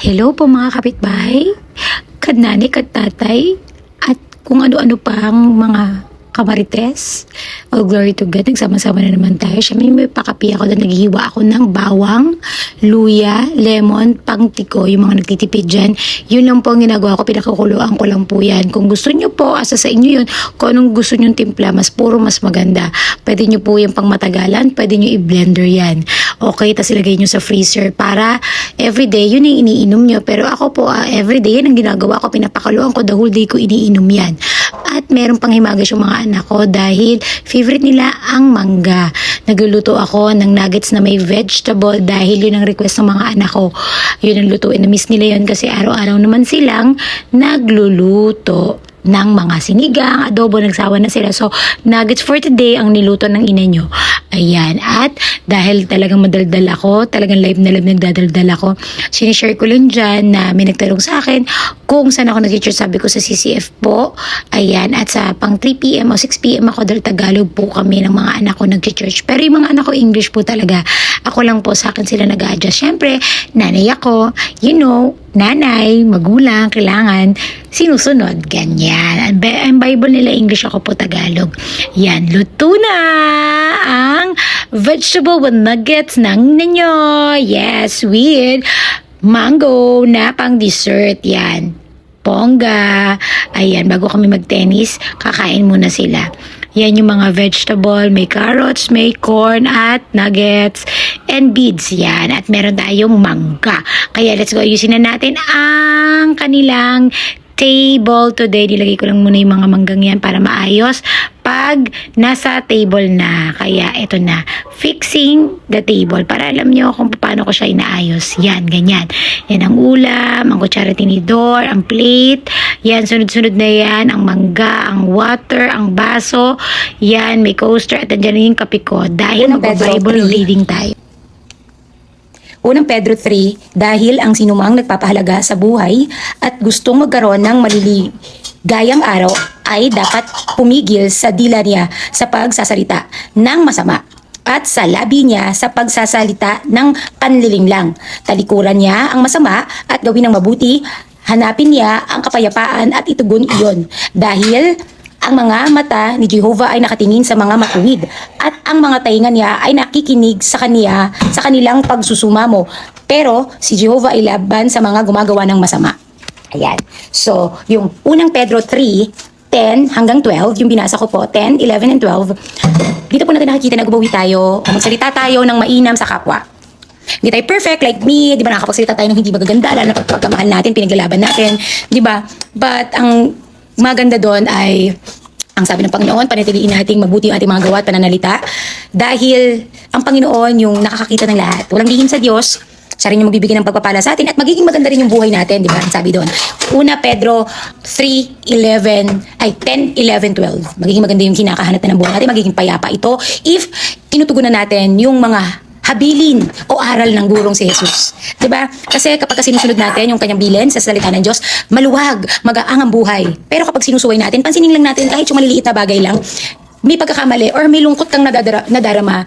Hello po mga kapitbahay, kadnani, kadtatay, at kung ano-ano pang mga kamarites. All glory to God, nagsama-sama na naman tayo. Siya may pakapi ako na naghihiwa ako ng bawang, luya, lemon, pangtiko, yung mga nagtitipid dyan. Yun lang po ang ginagawa ko, pinakakuluan ko lang po yan. Kung gusto nyo po, asa sa inyo yun, kung anong gusto nyo timpla, mas puro, mas maganda. Pwede nyo po yung pang matagalan, pwede nyo i-blender yan. Okay, tas ilagay nyo sa freezer para everyday, yun yung iniinom nyo. Pero ako po, everyday, yan ang ginagawa ko, pinapakaluan ko, the whole day ko iniinom yan. At meron pang himagas yung mga anak ko dahil favorite nila ang mangga. Nagluluto ako ng nuggets na may vegetable dahil yun ang request ng mga anak ko. Yun ang lutuin. Na-miss nila yun kasi araw-araw naman silang nagluluto ng mga sinigang, adobo, nagsawa na sila. So, nuggets for today ang niluto ng ina nyo. Ayan. At dahil talagang madaldal ako, talagang live na live nagdadaldal ako, sinishare ko lang dyan na may nagtanong sa akin kung saan ako nag-teacher, sabi ko sa CCF po. Ayan. At sa pang 3 p.m. o 6 p.m. ako dahil Tagalog po kami ng mga anak ko nag-church. Pero yung mga anak ko English po talaga. Ako lang po, sa akin sila nag-adjust. Siyempre, nanay ako, you know, nanay, magulang, kailangan sinusunod, ganyan. Ang Bible nila English, ako po Tagalog. Yan, luto na ang vegetable with nuggets ng ninyo. Yes, with mango na pang dessert. Yan, pongga. Ayan, bago kami mag-tennis, kakain muna sila. Yan yung mga vegetable, may carrots, may corn at nuggets and beads yan. At meron tayong mangga. Kaya let's go, ayusin na natin ang kanilang table today. Nilagay ko lang muna yung mga manggang yan para maayos pag nasa table na. Kaya ito na, fixing the table para alam nyo kung paano ko siya inaayos. Yan, ganyan. Yan ang ulam, ang kutsara, tinidor, ang plate. Yan, sunod-sunod na yan. Ang mangga, ang water, ang baso. Yan, may coaster at andyan yung kape ko. Dahil mag-Bible reading tayo. Unang Pedro 3, dahil ang sinumang nagpapahalaga sa buhay at gustong magkaroon ng maliligayang araw ay dapat pumigil sa dila niya sa pagsasalita ng masama at sa labi niya sa pagsasalita ng panlilinglang. Talikuran niya ang masama at gawin ng mabuti, hanapin niya ang kapayapaan at itugon iyon. Dahil ang mga mata ni Jehovah ay nakatingin sa mga matuwid at ang mga tainga niya ay nakikinig sa kaniya sa kanilang pagsusumamo. Pero si Jehovah ay laban sa mga gumagawa ng masama. Ayan. So, yung unang Pedro 3:10 hanggang 12, yung binasa ko po, 10, 11, and 12, dito po natin nakikita na gumawi tayo, magsalita tayo ng mainam sa kapwa. Hindi tayo perfect like me, di ba, nakakapagsalita tayo ng hindi magaganda, lalo na pagkamahal natin, pinaglalaban natin, di ba? But ang maganda doon ay, ang sabi ng Panginoon, panatiliin nating mabuti yung ating mga gawa at pananalita. Dahil ang Panginoon yung nakakakita ng lahat. Walang lihim sa Diyos, siya rin yung magbibigay ng pagpapala sa atin at magiging maganda rin yung buhay natin, di ba? Ang sabi doon. Una Pedro 10, 11, 12. Magiging maganda yung kinakahanap na ng buhay natin, magiging payapa ito if tinutugunan natin yung mga habilin o aral ng gurong si Jesus. 'Di ba? Kasi kapag sinusunod natin yung kanyang bilin sa salita ng Diyos, maluwag, magaang ang buhay. Pero kapag sinusuway natin, pansinin lang natin kahit yung maliliit na bagay lang, may pagkakamali or may lungkot kang nadarama,